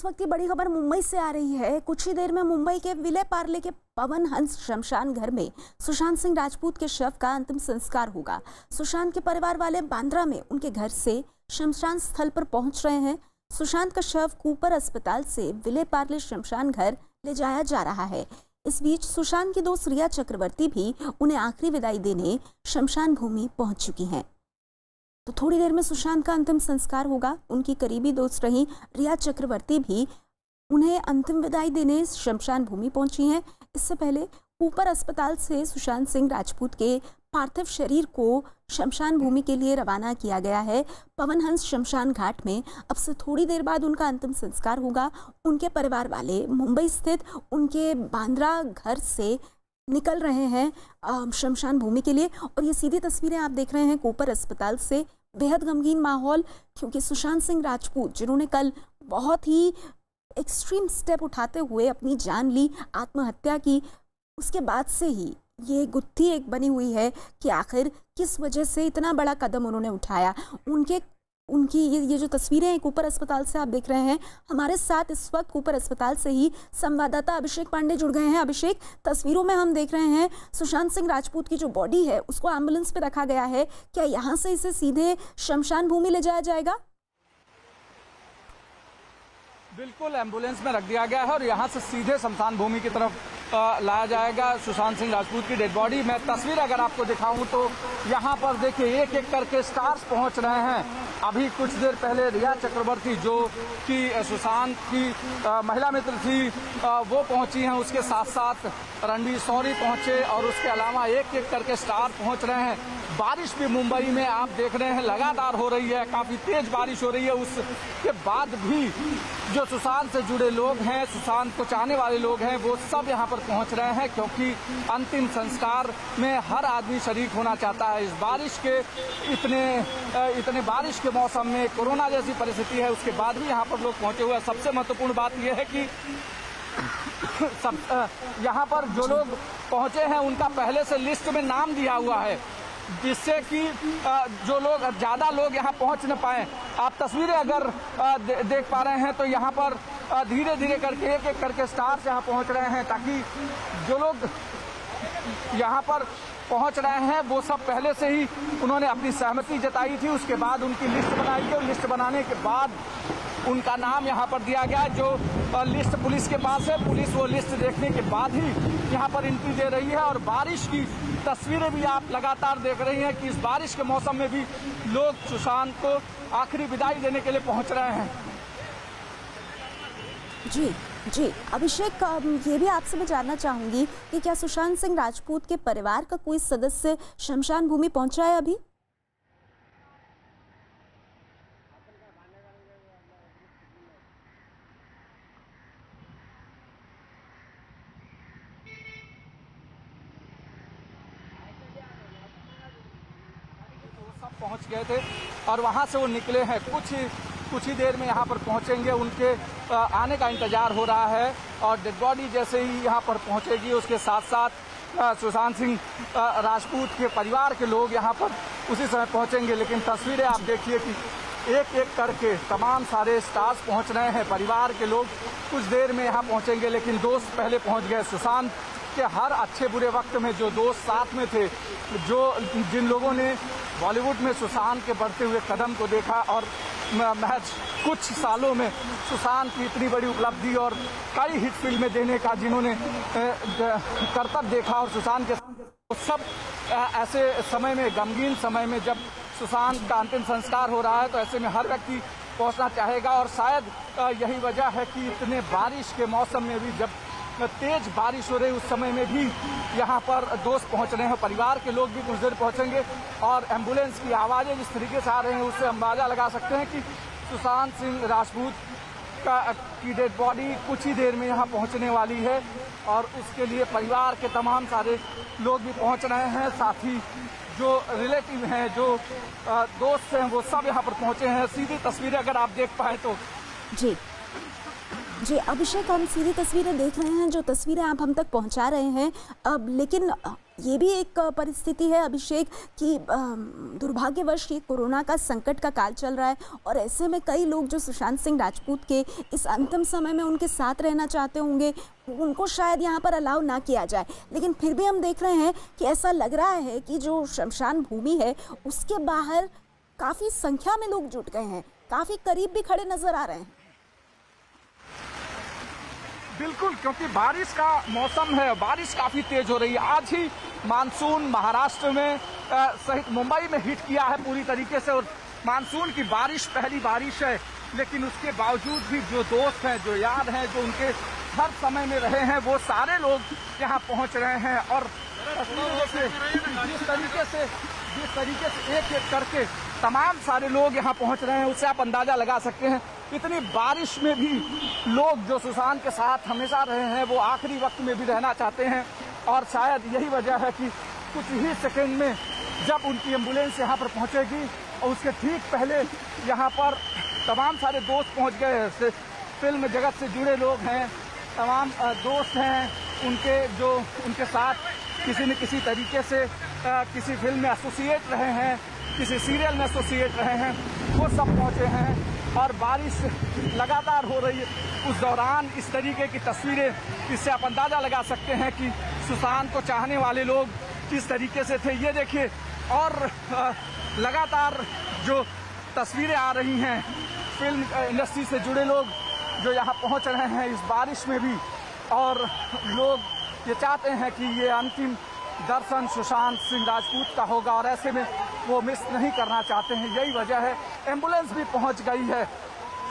इस वक्त की बड़ी खबर मुंबई से आ रही है। कुछ ही देर में मुंबई के विले पार्ले के पवन हंस शमशान घर में सुशांत सिंह राजपूत के शव का अंतिम संस्कार होगा। सुशांत के परिवार वाले बांद्रा में उनके घर से शमशान स्थल पर पहुंच रहे हैं। सुशांत का शव कूपर अस्पताल से विले पार्ले शमशान घर ले जाया जा रहा है। इस बीच सुशांत की दोस्त रिया चक्रवर्ती भी उन्हें आखिरी विदाई देने शमशान भूमि पहुंच चुकी हैं। तो थोड़ी देर में सुशांत का अंतिम संस्कार होगा। उनकी करीबी दोस्त रही रिया चक्रवर्ती भी उन्हें अंतिम विदाई देने शमशान भूमि पहुंची हैं। इससे पहले कूपर अस्पताल से सुशांत सिंह राजपूत के पार्थिव शरीर को शमशान भूमि के लिए रवाना किया गया है। पवन हंस शमशान घाट में अब से थोड़ी देर बाद उनका अंतिम संस्कार होगा। उनके परिवार वाले मुंबई स्थित उनके बांद्रा घर से निकल रहे हैं शमशान भूमि के लिए। और ये सीधी तस्वीरें आप देख रहे हैं कूपर अस्पताल से। बेहद गमगीन माहौल, क्योंकि सुशांत सिंह राजपूत जिन्होंने कल बहुत ही एक्सट्रीम स्टेप उठाते हुए अपनी जान ली, आत्महत्या की, उसके बाद से ही ये गुत्थी एक बनी हुई है कि आखिर किस वजह से इतना बड़ा कदम उन्होंने उठाया। उनकी ये जो तस्वीरें हैं कूपर अस्पताल से आप देख रहे हैं। हमारे साथ इस वक्त कूपर अस्पताल से ही संवाददाता अभिषेक पांडे जुड़ गए हैं। अभिषेक, तस्वीरों में हम देख रहे हैं सुशांत सिंह राजपूत की जो बॉडी है उसको एम्बुलेंस पे रखा गया है। क्या यहाँ से इसे सीधे शमशान भूमि ले जाया जाएगा? बिल्कुल, एम्बुलेंस में रख दिया गया है और यहाँ से सीधे शमशान भूमि की तरफ लाया जाएगा सुशांत सिंह राजपूत की डेड बॉडी। मैं तस्वीर अगर आपको दिखाऊं तो यहाँ पर देखिए एक एक करके स्टार्स पहुँच रहे हैं। अभी कुछ देर पहले रिया चक्रवर्ती जो कि सुशांत की महिला मित्र थी वो पहुंची हैं। उसके साथ साथ रणवीर शौरी पहुंचे और उसके अलावा एक एक करके स्टार पहुंच रहे हैं। बारिश भी मुंबई में आप देख रहे हैं लगातार हो रही है, काफ़ी तेज बारिश हो रही है। उसके बाद भी जो सुशांत से जुड़े लोग हैं, सुशांत को चाहने वाले लोग हैं, वो सब यहाँ पर पहुँच रहे हैं, क्योंकि अंतिम संस्कार में हर आदमी शरीक होना चाहता है। इस बारिश के इतने बारिश के मौसम में कोरोना जैसी परिस्थिति है, उसके बाद भी यहाँ पर लोग पहुँचे हुए हैं। सबसे महत्वपूर्ण बात यह है कि यहाँ पर जो लोग पहुँचे हैं उनका पहले से लिस्ट में नाम दिया हुआ है, जिससे कि जो लोग ज़्यादा लोग यहाँ पहुँच न पाएँ। आप तस्वीरें अगर देख पा रहे हैं तो यहाँ पर धीरे धीरे करके एक एक करके स्टार्स यहाँ पहुँच रहे हैं, ताकि जो लोग यहाँ पर पहुँच रहे हैं वो सब पहले से ही उन्होंने अपनी सहमति जताई थी। उसके बाद उनकी लिस्ट बनाई गई और लिस्ट बनाने के बाद उनका नाम यहाँ पर दिया गया। जो लिस्ट पुलिस के पास है, पुलिस वो लिस्ट देखने के बाद ही यहाँ पर एंट्री दे रही है। और बारिश की तस्वीरें भी आप लगातार देख रही हैं कि इस बारिश के मौसम में भी लोग सुशांत को आखिरी विदाई देने के लिए पहुँच रहे हैं। जी अभिषेक, ये भी आपसे मैं जानना चाहूंगी कि क्या सुशांत सिंह राजपूत के परिवार का कोई सदस्य शमशान भूमि पहुंचा है अभी? सब पहुंच गए थे और वहां से वो निकले हैं। कुछ ही देर में यहाँ पर पहुंचेंगे। उनके आने का इंतजार हो रहा है और डेड बॉडी जैसे ही यहाँ पर पहुंचेगी उसके साथ साथ सुशांत सिंह राजपूत के परिवार के लोग यहाँ पर उसी समय पहुंचेंगे। लेकिन तस्वीरें आप देखिए कि एक एक करके तमाम सारे स्टार्स पहुंच रहे हैं। परिवार के लोग कुछ देर में यहाँ पहुंचेंगे, लेकिन दोस्त पहले पहुंच गए। सुशांत के हर अच्छे बुरे वक्त में जो दोस्त साथ में थे, जिन लोगों ने बॉलीवुड में सुशांत के बढ़ते हुए कदम को देखा और महज कुछ सालों में सुशांत की इतनी बड़ी उपलब्धि और कई हिट फिल्में देने का जिन्होंने करतब देखा, और सुशांत के सब ऐसे समय में, गमगीन समय में जब सुशांत का अंतिम संस्कार हो रहा है, तो ऐसे में हर व्यक्ति पहुंचना चाहेगा। और शायद यही वजह है कि इतने बारिश के मौसम में भी, जब तेज बारिश हो रही उस समय में भी यहाँ पर दोस्त पहुँच रहे हैं। परिवार के लोग भी कुछ देर पहुँचेंगे और एम्बुलेंस की आवाज़ें जिस तरीके से आ रहे हैं उससे अंदाज़ा लगा सकते हैं कि सुशांत सिंह राजपूत की डेड बॉडी कुछ ही देर में यहाँ पहुँचने वाली है। और उसके लिए परिवार के तमाम सारे लोग भी पहुँच रहे हैं। साथ ही जो रिलेटिव हैं, जो दोस्त हैं, वो सब यहाँ पर पहुँचे हैं। सीधी तस्वीरें अगर आप देख पाए तो। जी अभिषेक, हम सीधी तस्वीरें देख रहे हैं, जो तस्वीरें आप हम तक पहुंचा रहे हैं। अब लेकिन ये भी एक परिस्थिति है अभिषेक कि दुर्भाग्यवश ये कोरोना का संकट का काल चल रहा है और ऐसे में कई लोग जो सुशांत सिंह राजपूत के इस अंतिम समय में उनके साथ रहना चाहते होंगे, उनको शायद यहाँ पर अलाउ ना किया जाए। लेकिन फिर भी हम देख रहे हैं कि ऐसा लग रहा है कि जो शमशान भूमि है उसके बाहर काफ़ी संख्या में लोग जुट गए हैं, काफ़ी करीब भी खड़े नजर आ रहे हैं। बिल्कुल, क्योंकि बारिश का मौसम है, बारिश काफ़ी तेज हो रही है। आज ही मानसून महाराष्ट्र में सहित मुंबई में हिट किया है पूरी तरीके से और मानसून की बारिश पहली बारिश है, लेकिन उसके बावजूद भी जो दोस्त हैं, जो याद हैं, जो उनके हर समय में रहे हैं, वो सारे लोग यहाँ पहुँच रहे हैं और जिस तरीके से एक एक करके तमाम सारे लोग यहाँ पहुँच रहे हैं, उससे आप अंदाजा लगा सकते हैं। इतनी बारिश में भी लोग जो सुशांत के साथ हमेशा रहे हैं वो आखिरी वक्त में भी रहना चाहते हैं और शायद यही वजह है कि कुछ ही सेकंड में जब उनकी एम्बुलेंस यहाँ पर पहुँचेगी और उसके ठीक पहले यहाँ पर तमाम सारे दोस्त पहुँच गए हैं। फिल्म जगत से जुड़े लोग हैं, तमाम दोस्त हैं उनके जो उनके साथ किसी न किसी तरीके से किसी फिल्म में एसोसिएट रहे हैं, किसी सीरियल में एसोसिएट रहे हैं, वो सब पहुँचे हैं और बारिश लगातार हो रही है। उस दौरान इस तरीके की तस्वीरें, इससे आप अंदाज़ा लगा सकते हैं कि सुशांत को चाहने वाले लोग किस तरीके से थे। ये देखिए, और लगातार जो तस्वीरें आ रही हैं, फिल्म इंडस्ट्री से जुड़े लोग जो यहाँ पहुँच रहे हैं इस बारिश में भी, और लोग ये चाहते हैं कि ये अंतिम दर्शन सुशांत सिंह राजपूत का होगा और ऐसे में वो मिस नहीं करना चाहते हैं। यही वजह है, एम्बुलेंस भी पहुंच गई है।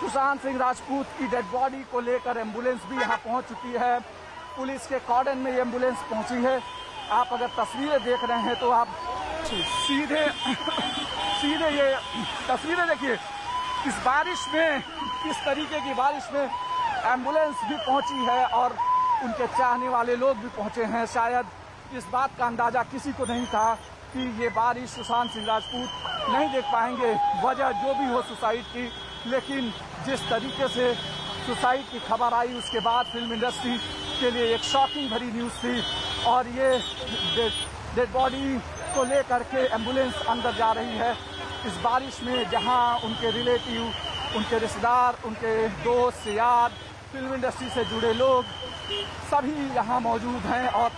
सुशांत सिंह राजपूत की डेड बॉडी को लेकर एम्बुलेंस भी यहाँ पहुंच चुकी है। पुलिस के कॉर्डन में ये एम्बुलेंस पहुंची है। आप अगर तस्वीरें देख रहे हैं तो आप सीधे ये तस्वीरें देखिए। इस बारिश में, किस तरीके की बारिश में एम्बुलेंस भी पहुंची है और उनके चाहने वाले लोग भी पहुंचे हैं। शायद इस बात का अंदाजा किसी को नहीं था कि ये बारिश सुशांत सिंह राजपूत नहीं देख पाएंगे, वजह जो भी हो सुसाइड की, लेकिन जिस तरीके से सुसाइड की खबर आई उसके बाद फिल्म इंडस्ट्री के लिए एक शॉकिंग भरी न्यूज़ थी और ये डेड बॉडी को लेकर के एम्बुलेंस अंदर जा रही है इस बारिश में, जहां उनके रिलेटिव, उनके रिश्तेदार, उनके दोस्त यार, फिल्म इंडस्ट्री से जुड़े लोग सभी यहाँ मौजूद हैं। और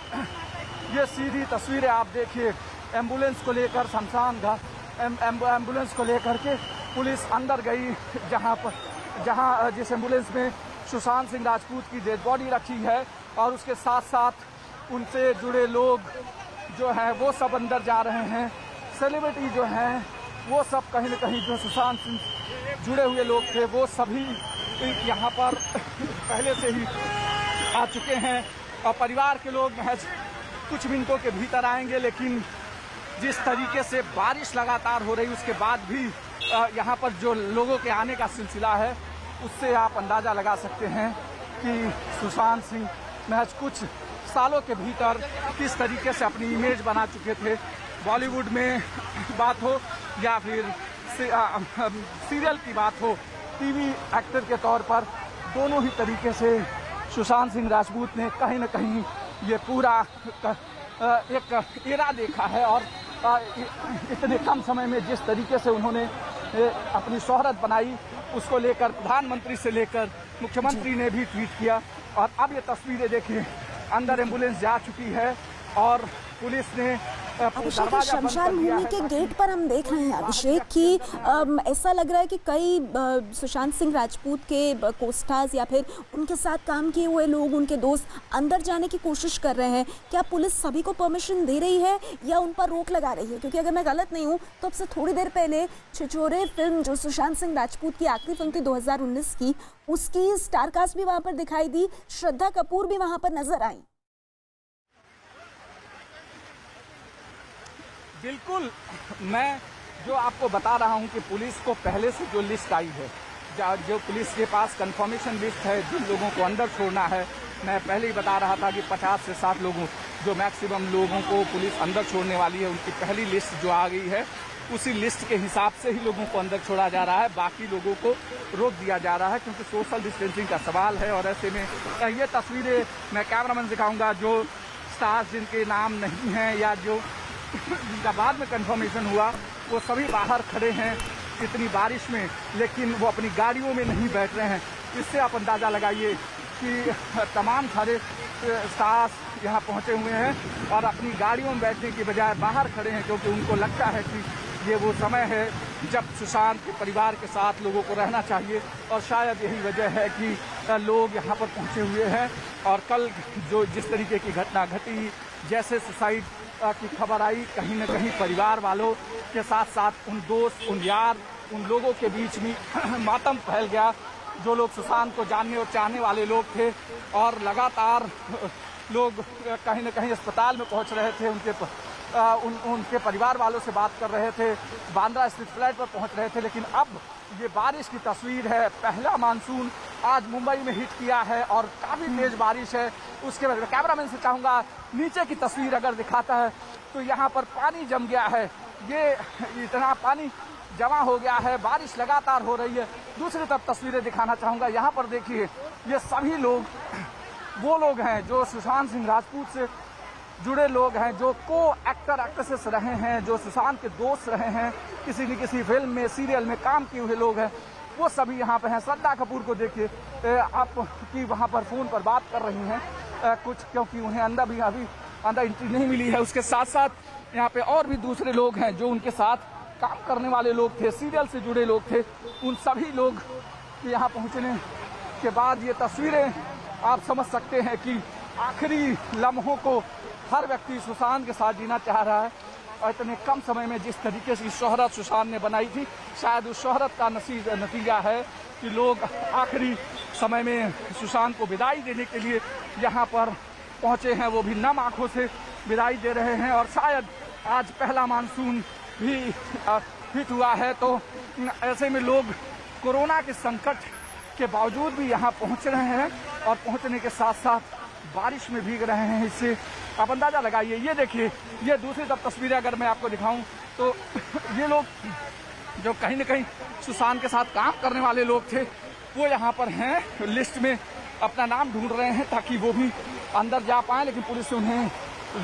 ये सीधी तस्वीरें आप देखिए, एम्बुलेंस को लेकर शमशान घाट एम्बुलेंस को लेकर के पुलिस अंदर गई, जहां जिस एम्बुलेंस में सुशांत सिंह राजपूत की डेड बॉडी रखी है और उसके साथ साथ उनसे जुड़े लोग जो हैं वो सब अंदर जा रहे हैं। सेलिब्रिटी जो हैं वो सब कहीं न कहीं जो सुशांत सिंह जुड़े हुए लोग थे वो सभी यहाँ पर पहले से ही आ चुके हैं और परिवार के लोग महज कुछ मिनटों के भीतर आएंगे। लेकिन जिस तरीके से बारिश लगातार हो रही उसके बाद भी यहाँ पर जो लोगों के आने का सिलसिला है उससे आप अंदाज़ा लगा सकते हैं कि सुशांत सिंह महज कुछ सालों के भीतर किस तरीके से अपनी इमेज बना चुके थे। बॉलीवुड में बात हो या फिर सीरियल की बात हो, टीवी एक्टर के तौर पर दोनों ही तरीके से सुशांत सिंह राजपूत ने कहीं न कहीं ये पूरा एक एरा देखा है और इतने कम समय में जिस तरीके से उन्होंने अपनी शोहरत बनाई उसको लेकर प्रधानमंत्री से लेकर मुख्यमंत्री ने भी ट्वीट किया। और अब ये तस्वीरें देखिए, अंदर एम्बुलेंस जा चुकी है और पुलिस ने अभिषेक, शमशान भूमि के गेट पर हम देख रहे हैं अभिषेक कि ऐसा लग रहा है कि कई सुशांत सिंह राजपूत के कोस्टार्स या फिर उनके साथ काम किए हुए लोग, उनके दोस्त अंदर जाने की कोशिश कर रहे हैं। क्या पुलिस सभी को परमिशन दे रही है या उन पर रोक लगा रही है? क्योंकि अगर मैं गलत नहीं हूँ तो अब से थोड़ी देर पहले छिछोरे फिल्म जो सुशांत सिंह राजपूत की आखिरी फिल्म थी 2019 की, उसकी स्टारकास्ट भी वहाँ पर दिखाई दी, श्रद्धा कपूर भी वहाँ पर नजर आई। बिल्कुल, मैं जो आपको बता रहा हूं कि पुलिस को पहले से जो लिस्ट आई है, जो पुलिस के पास कंफर्मेशन लिस्ट है जिन लोगों को अंदर छोड़ना है, मैं पहले ही बता रहा था कि 50 से 60 लोगों जो मैक्सिमम लोगों को पुलिस अंदर छोड़ने वाली है, उनकी पहली लिस्ट जो आ गई है उसी लिस्ट के हिसाब से ही लोगों को अंदर छोड़ा जा रहा है। बाकी लोगों को रोक दिया जा रहा है क्योंकि सोशल डिस्टेंसिंग का सवाल है। और ऐसे में ये तस्वीरें मैं कैमरामैन दिखाऊंगा जो स्टार्स जिनके नाम नहीं हैं या जो जिनका बाद में कंफर्मेशन हुआ, वो सभी बाहर खड़े हैं इतनी बारिश में, लेकिन वो अपनी गाड़ियों में नहीं बैठ रहे हैं। इससे आप अंदाज़ा लगाइए कि तमाम सारे स्टार्स यहाँ पहुँचे हुए हैं और अपनी गाड़ियों में बैठने की बजाय बाहर खड़े हैं, क्योंकि उनको लगता है कि ये वो समय है जब सुशांत के परिवार के साथ लोगों को रहना चाहिए। और शायद यही वजह है कि लोग यहाँ पर पहुँचे हुए हैं। और कल जो जिस तरीके की घटना घटी, जैसे सुसाइड की खबर आई, कहीं न कहीं परिवार वालों के साथ साथ उन दोस्त, उन यार, उन लोगों के बीच में मातम फैल गया जो लोग सुशांत को जानने और चाहने वाले लोग थे। और लगातार लोग कहीं न कहीं अस्पताल में पहुंच रहे थे, उनके परिवार वालों से बात कर रहे थे, बांद्रा स्थित फ्लैट पर पहुंच रहे थे। लेकिन अब ये बारिश की तस्वीर है, पहला मानसून आज मुंबई में हिट किया है और काफ़ी तेज बारिश है। उसके बाद कैमरामैन से चाहूँगा नीचे की तस्वीर अगर दिखाता है तो यहाँ पर पानी जम गया है, ये इतना पानी जमा हो गया है, बारिश लगातार हो रही है। दूसरी तरफ तस्वीरें दिखाना चाहूँगा, यहाँ पर देखिए ये सभी लोग वो लोग हैं जो सुशांत सिंह राजपूत से जुड़े लोग हैं, जो को एक्टर एक्ट्रेसेस रहे हैं, जो सुशांत के दोस्त रहे हैं, किसी न किसी फिल्म में, सीरियल में काम किए हुए लोग हैं, वो सभी यहाँ पे हैं। श्रद्धा कपूर को देखिए आप कि वहाँ पर फ़ोन पर बात कर रही हैं कुछ, क्योंकि उन्हें अभी अंदर एंट्री नहीं मिली है। उसके साथ साथ यहाँ पे और भी दूसरे लोग हैं जो उनके साथ काम करने वाले लोग थे, सीरियल से जुड़े लोग थे। उन सभी लोग यहाँ पहुँचने के बाद ये तस्वीरें आप समझ सकते हैं कि आखिरी लम्हों को हर व्यक्ति सुशांत के साथ जीना चाह रहा है। और इतने कम समय में जिस तरीके से शोहरत सुशांत ने बनाई थी, शायद उस शोहरत का नतीजा है कि लोग आखिरी समय में सुशांत को विदाई देने के लिए यहाँ पर पहुँचे हैं, वो भी नम आंखों से विदाई दे रहे हैं। और शायद आज पहला मानसून भी हिट हुआ है, तो ऐसे में लोग कोरोना के संकट के बावजूद भी यहाँ पहुँच रहे हैं और पहुँचने के साथ साथ बारिश में भीग रहे हैं। इससे आप अंदाज़ा लगाइए। ये देखिए, ये दूसरी तरफ तस्वीरें अगर मैं आपको दिखाऊं तो ये लोग जो कहीं न कहीं सुशांत के साथ काम करने वाले लोग थे, वो यहाँ पर हैं, लिस्ट में अपना नाम ढूंढ रहे हैं ताकि वो भी अंदर जा पाएँ, लेकिन पुलिस ने उन्हें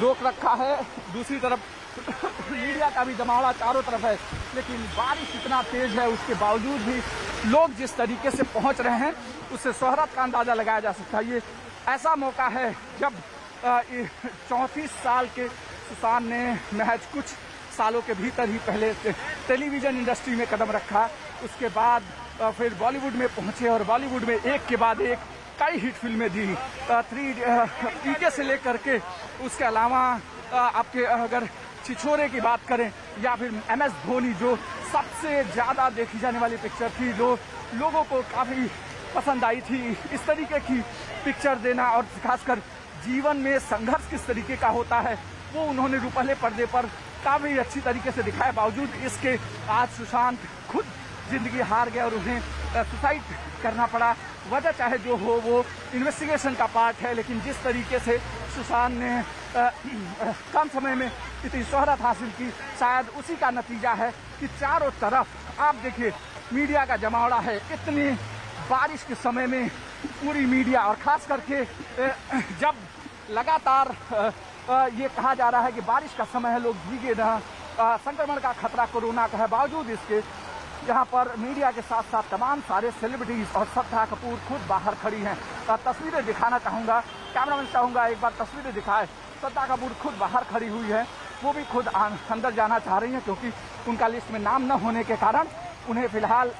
रोक रखा है। दूसरी तरफ मीडिया का भी जमावड़ा चारों तरफ है, लेकिन बारिश इतना तेज है उसके बावजूद भी लोग जिस तरीके से पहुंच रहे हैं उससे शोहरत का अंदाज़ा लगाया जा सकता है। ये ऐसा मौका है जब 34 साल के सुशांत ने महज कुछ सालों के भीतर ही पहले टेलीविज़न इंडस्ट्री में कदम रखा, उसके बाद फिर बॉलीवुड में पहुंचे और बॉलीवुड में एक के बाद एक कई हिट फिल्में दी। 3 पीके से लेकर के उसके अलावा आपके अगर छिछोरे की बात करें या फिर MS धोनी, जो सबसे ज़्यादा देखी जाने वाली पिक्चर थी, लोगों को काफ़ी पसंद आई थी। इस तरीके की पिक्चर देना और खासकर जीवन में संघर्ष किस तरीके का होता है वो उन्होंने रूपहले पर्दे पर काफ़ी अच्छी तरीके से दिखाया। बावजूद इसके आज सुशांत खुद जिंदगी हार गया और उन्हें सुसाइड करना पड़ा। वजह चाहे जो हो, वो इन्वेस्टिगेशन का पार्ट है, लेकिन जिस तरीके से सुशांत ने कम समय में इतनी शोहरत हासिल की, शायद उसी का नतीजा है कि चारों तरफ आप देखिए मीडिया का जमावड़ा है। इतनी बारिश के समय में पूरी मीडिया, और ख़ास करके जब लगातार ये कहा जा रहा है कि बारिश का समय है, लोग भीगे ना, संक्रमण का खतरा कोरोना का है, बावजूद इसके यहाँ पर मीडिया के साथ साथ तमाम सारे सेलिब्रिटीज़ और श्रद्धा कपूर खुद बाहर खड़ी हैं। तस्वीरें दिखाना चाहूँगा, कैमरामैन चाहूँगा एक बार तस्वीरें दिखाए। श्रद्धा कपूर खुद बाहर खड़ी हुई है, वो भी खुद अंदर जाना चाह रही हैं, क्योंकि उनका लिस्ट में नाम न होने के कारण उन्हें फ़िलहाल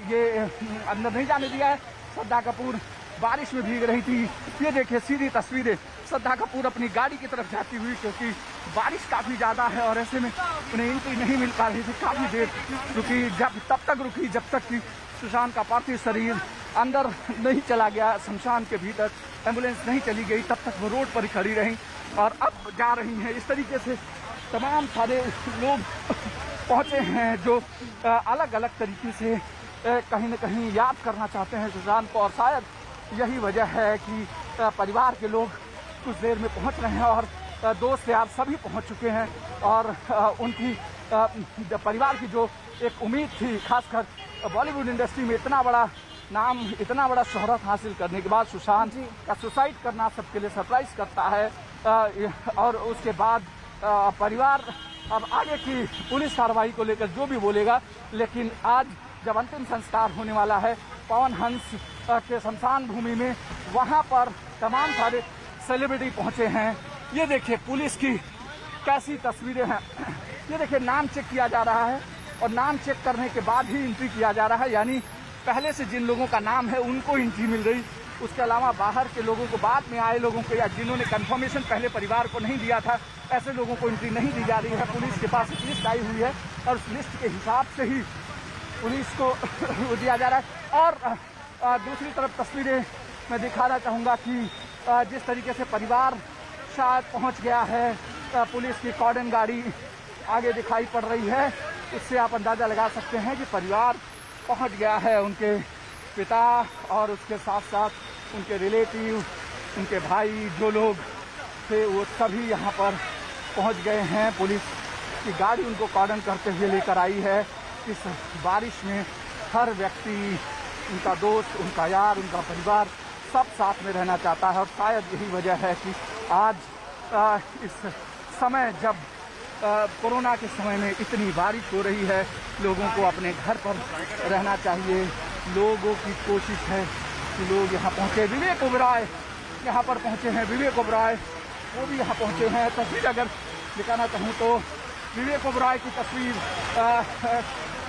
ये अंदर नहीं जाने दिया है। श्रद्धा कपूर बारिश में भीग रही थी। ये देखिए सीधी तस्वीरें, श्रद्धा कपूर अपनी गाड़ी की तरफ जाती हुई, क्योंकि बारिश काफ़ी ज़्यादा है और ऐसे में उन्हें एंट्री नहीं मिल पा रही थी। काफ़ी देर रुकी, तब तक रुकी जब तक कि सुशांत का पार्थिव शरीर अंदर नहीं चला गया, शमशान के भीतर एम्बुलेंस नहीं चली गई, तब तक वो रोड पर ही खड़ी रहीं और अब जा रही हैं। इस तरीके से तमाम सारे लोग पहुँचे हैं जो अलग अलग तरीके से कहीं न कहीं याद करना चाहते हैं सुशांत को, और शायद यही वजह है कि परिवार के लोग कुछ देर में पहुंच रहे हैं और दोस्त यार सभी पहुंच चुके हैं। और उनकी परिवार की जो एक उम्मीद थी, खासकर बॉलीवुड इंडस्ट्री में इतना बड़ा नाम इतना बड़ा शोहरत हासिल करने के बाद सुशांत का सुसाइड करना सबके लिए सरप्राइज करता है। और उसके बाद परिवार अब आगे की पुलिस कार्रवाई को लेकर जो भी बोलेगा, लेकिन आज जब अंतिम संस्कार होने वाला है पवन हंस के शमशान भूमि में, वहां पर तमाम सारे सेलिब्रिटी पहुंचे हैं। ये देखिए पुलिस की कैसी तस्वीरें हैं। ये देखिए नाम चेक किया जा रहा है और नाम चेक करने के बाद ही एंट्री किया जा रहा है, यानी पहले से जिन लोगों का नाम है उनको एंट्री मिल रही, उसके अलावा बाहर के लोगों को, बाद में आए लोगों को या जिन्होंने कंफर्मेशन पहले परिवार को नहीं दिया था, ऐसे लोगों को एंट्री नहीं दी जा रही है। पुलिस के पास एक लिस्ट आई हुई है और उस लिस्ट के हिसाब से ही पुलिस को दिया जा रहा है। और दूसरी तरफ तस्वीरें मैं दिखाना चाहूँगा कि जिस तरीके से परिवार शायद पहुँच गया है, पुलिस की कॉर्डन गाड़ी आगे दिखाई पड़ रही है, उससे आप अंदाज़ा लगा सकते हैं कि परिवार पहुँच गया है। उनके पिता और उसके साथ साथ उनके रिलेटिव, उनके भाई जो लोग थे वो सभी यहाँ पर पहुँच गए हैं। पुलिस की गाड़ी उनको कॉर्डन करते हुए लेकर आई है। इस बारिश में हर व्यक्ति, उनका दोस्त, उनका यार, उनका परिवार सब साथ में रहना चाहता है और शायद यही वजह है कि आज इस समय जब कोरोना के समय में इतनी बारिश हो रही है, लोगों को अपने घर पर रहना चाहिए। लोगों की कोशिश है कि लोग यहाँ पहुँचे। विवेक ओबराय यहाँ पर पहुँचे हैं, विवेक ओबराय वो भी यहाँ पहुँचे हैं। तस्वीर अगर दिखाना चाहूँ तो विवेक ओबराय की तस्वीर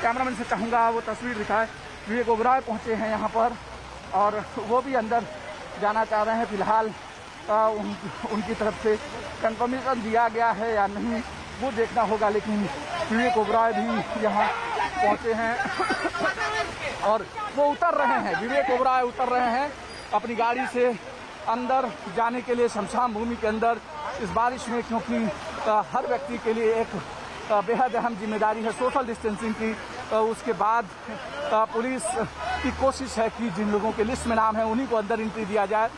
कैमरामैन से चाहूँगा वो तस्वीर दिखाए। विवेक ओबराय पहुँचे हैं यहाँ पर और वो भी अंदर जाना चाह रहे हैं। फिलहाल उनकी तरफ से कंफर्मेशन दिया गया है या नहीं वो देखना होगा, लेकिन विवेक ओबराय भी यहाँ पहुँचे हैं और वो उतर रहे हैं। विवेक ओबराय उतर रहे हैं अपनी गाड़ी से अंदर जाने के लिए शमशान भूमि के अंदर इस बारिश में, क्योंकि हर व्यक्ति के लिए एक बेहद अहम जिम्मेदारी है सोशल डिस्टेंसिंग की। उसके बाद पुलिस की कोशिश है कि जिन लोगों के लिस्ट में नाम है उन्हीं को अंदर एंट्री दिया जाए।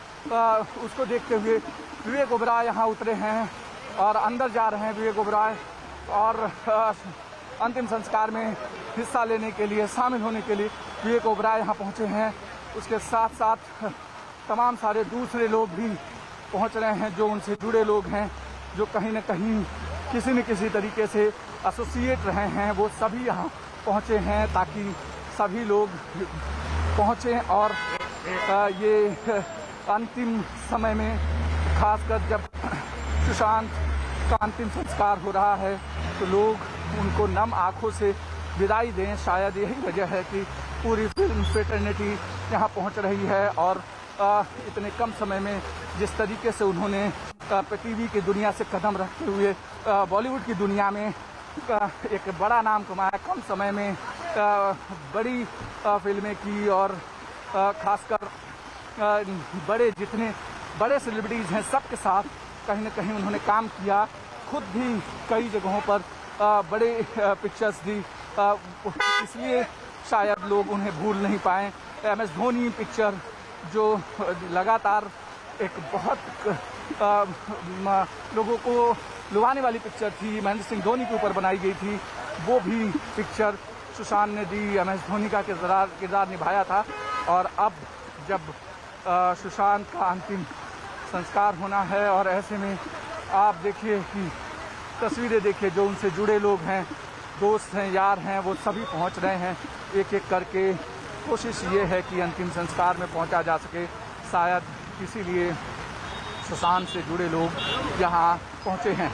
उसको देखते हुए विवेक ओबराय यहाँ उतरे हैं और अंदर जा रहे हैं विवेक ओबराय और अंतिम संस्कार में हिस्सा लेने के लिए, शामिल होने के लिए विवेक ओबराय यहाँ पहुँचे हैं। उसके साथ साथ तमाम सारे दूसरे लोग भी पहुँच रहे हैं जो उनसे जुड़े लोग हैं, जो कहीं न कहीं किसी न किसी तरीके से एसोसिएट रहे हैं, वो सभी यहाँ पहुँचे हैं ताकि सभी लोग पहुँचें और ये अंतिम समय में, खासकर जब सुशांत का अंतिम संस्कार हो रहा है तो लोग उनको नम आंखों से विदाई दें। शायद यही वजह है कि पूरी फिल्म फ्रेटर्निटी यहाँ पहुँच रही है और इतने कम समय में जिस तरीके से उन्होंने टीवी की दुनिया से कदम रखते हुए बॉलीवुड की दुनिया में एक बड़ा नाम कमाया, कम समय में बड़ी फिल्में की और खासकर जितने बड़े सेलिब्रिटीज़ हैं सबके साथ कहीं न कहीं उन्होंने काम किया। खुद भी कई जगहों पर बड़े पिक्चर्स दी, इसलिए शायद लोग उन्हें भूल नहीं पाए। MS धोनी पिक्चर जो लगातार एक बहुत लोगों को लुभाने वाली पिक्चर थी, महेंद्र सिंह धोनी के ऊपर बनाई गई थी, वो भी पिक्चर सुशांत ने दी, MS धोनी का किरदार निभाया था। और अब जब सुशांत का अंतिम संस्कार होना है और ऐसे में आप देखिए कि तस्वीरें देखिए, जो उनसे जुड़े लोग हैं, दोस्त हैं, यार हैं, वो सभी पहुंच रहे हैं एक एक करके। कोशिश ये है कि अंतिम संस्कार में पहुंचा जा सके, शायद इसीलिए सुशांत से जुड़े लोग यहाँ पहुँचे हैं।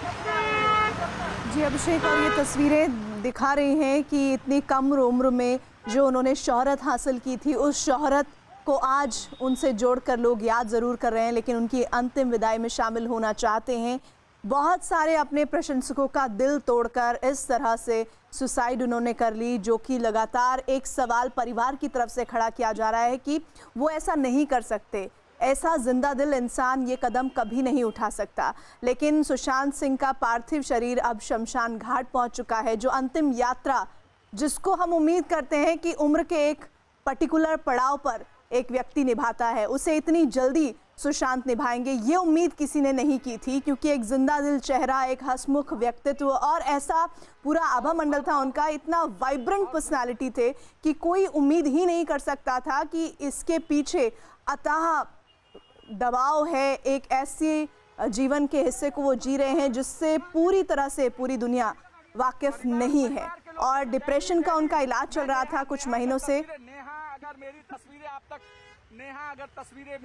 जी अभिषेक, और ये तस्वीरें दिखा रही हैं कि इतनी कम उम्र में जो उन्होंने शोहरत हासिल की थी, उस शोहरत को आज उनसे जोड़कर लोग याद ज़रूर कर रहे हैं, लेकिन उनकी अंतिम विदाई में शामिल होना चाहते हैं। बहुत सारे अपने प्रशंसकों का दिल तोड़कर इस तरह से सुसाइड उन्होंने कर ली, जो कि लगातार एक सवाल परिवार की तरफ से खड़ा किया जा रहा है कि वो ऐसा नहीं कर सकते, ऐसा जिंदा दिल इंसान ये कदम कभी नहीं उठा सकता। लेकिन सुशांत सिंह का पार्थिव शरीर अब शमशान घाट पहुंच चुका है। जो अंतिम यात्रा, जिसको हम उम्मीद करते हैं कि उम्र के एक पर्टिकुलर पड़ाव पर एक व्यक्ति निभाता है उसे इतनी जल्दी सुशांत निभाएंगे, ये उम्मीद किसी ने नहीं की थी, क्योंकि एक जिंदा दिल चेहरा, एक हंसमुख व्यक्तित्व और ऐसा पूरा आभा मंडल था उनका, इतना वाइब्रेंट पर्सनालिटी थे कि कोई उम्मीद ही नहीं कर सकता था कि इसके पीछे अथाह दबाव है, एक ऐसे जीवन के हिस्से को वो जी रहे हैं जिससे पूरी तरह से पूरी दुनिया वाकिफ नहीं है। और डिप्रेशन का उनका इलाज चल रहा था कुछ महीनों से। नेहा, अगर मेरी तस्वीरें आप तक, नेहा अगर तस्वीरें